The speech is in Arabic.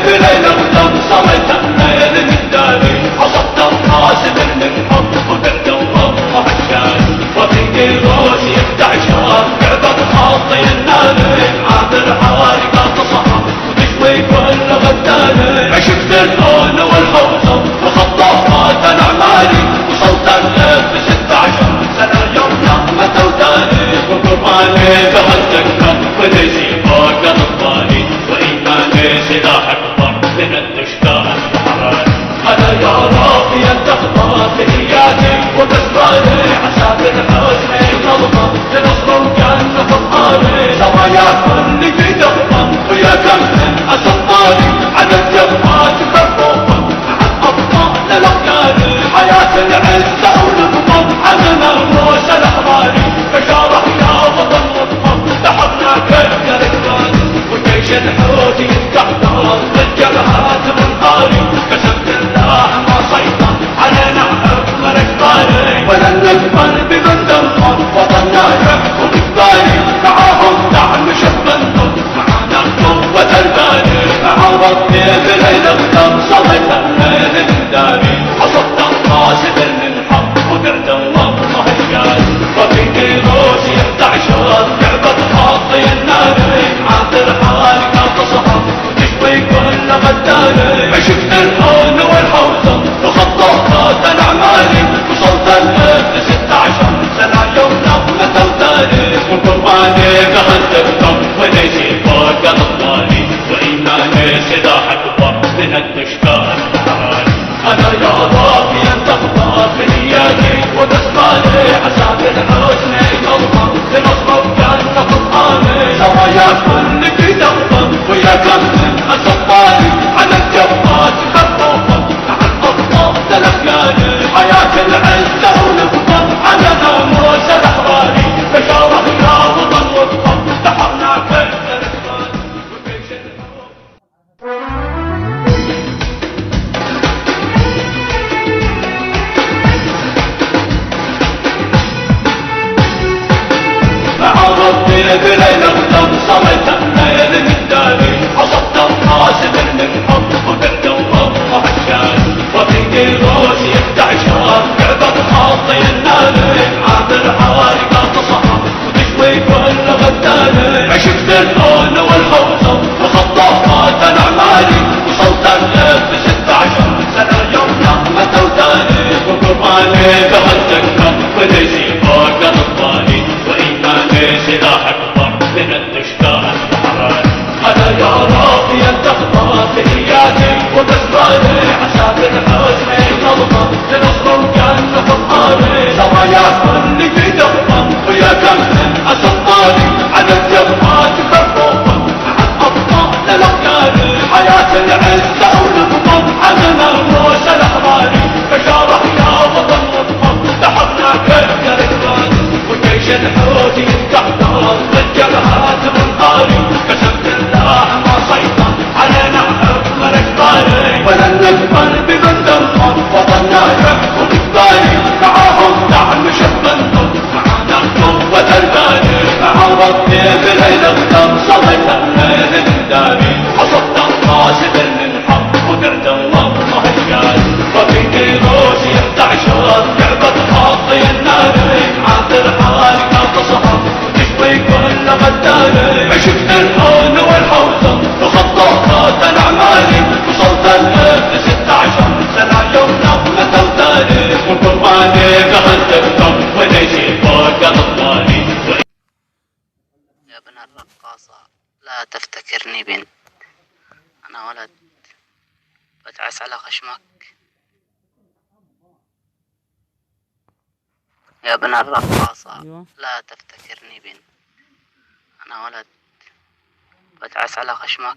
بليل اغتم صمت الليل من داري حصدت القاسم من حب وبعد الله عشان وفي روسي يفتح شهر كعبة خاطي النادي عامر حوارق تصحى وتشوي كل غداني عشقت اللون والحوصة وخطافات الاعمالي وصلت الليل ب 16 سنة يوم نغمة وداني وقرباني بهالذكرى وليسي فوق اطفالي وايماني سلاح اكبر من الدشتان الحراري انا يا رافي التخطى بنياتي وبسبالي عسى بالحزن نظمة لنصر الجنة فطالي سرايا كل في دغمة ويا كم من اسطالي على الجبهات خفوفة مع الابطال الاخيار حياة العزة ونظمة عمنا الروس الاحراري بشارة يا وطن وطن لحظنا كيف ركبان وجيش الحوثي يستحضر بالجبهات منقاري قسم بالله ما سيطر علينا حكم الاجباري ولن نقبل بمن دمر وطننا يحكم اجباري معاهم دعم شب النور معانا قوة الباري مع ربي بليل اغتم صمت الليل من داري حصدت القاسم من حق وبعد الله هجاز وفي كيروس يفتح شرط كعبة خاطي النادي عاطر حوالك تصحى وتشوي كل غداني عشقت الهون والحوصة وخطافات الاعمالي وصلت الليل ب 16 سنة يوم نغمة وداني وقرباني بهالذكرى وليسي فوق اطفالي وايماني سلاح اكبر من الدشتان الحراري انا يا رافي التخطى بنياتي وبسمالي عسى بالحزن نظمة لنصر الجنة فطالي سرايا كل في دغمة ويا كم من اسطالي على الجبهات خفوفة مع الابطال الاخيار حياة العزة ونظمة على ناموس الاحراري بشارة يا وطن وطن دحرنا كيف الاسبان وجيش الحروب مع ربي بليل اغتم صمت الليل من داري حصدت القاسم من حب وبعد الله عشان وفي كيروس يفتح شهر كعبة خاطي النادي عامر حوارق تصحى وتشوي كل غداني عشقت اللون والحوصة وخطافات الاعمالي وصلت الليل ب 16 سنة يوم نغمة وداني وقرباني بهالذكرى وليسي فوق اطفالي وايماني سلاح اكبر من الدشتان الحراري انا يا رافي التخطى بنياتي وبسبالي عسى بالحزن نظمة لنصر الجنة فطالي سرايا كل في دغمة ويا كم من اسطالي على الجبهات خفوفة مع الابطال الاخيار حياة العزة ونظمة عمنا الروس الاحراري بشارة يا وطن وطن لحظنا كيف ركبان وجيش الحوثي يستحضر بالجبهات منقاري قسم بالله ما سيطر علينا حكم الاجباري ولن نقبل بمن دمر وطننا يحكم اجباري معاهم دعم شب النور معانا قوة الباري مع ربي بليل اغتم صمت الليل من داري حصدت القاسم من حق وبعد الله هجاز وفي كيروس يفتح شرط كعبة خاطي النادي عاطر حوالك تصحى وتشوي كل غداني عشقت الهون والحوصة وخطافات الاعمالي وصلت الليل ب 16 سنة يوم نغمة وداني وقرباني بهالذكرى وليسي فوق اطفالي يا ابن الرقاصة لا تفتكرني بنت، أنا ولد بتعس على خشمك. يا ابن الرقاصة لا تفتكرني بنت، أنا ولد بتعس على خشمك.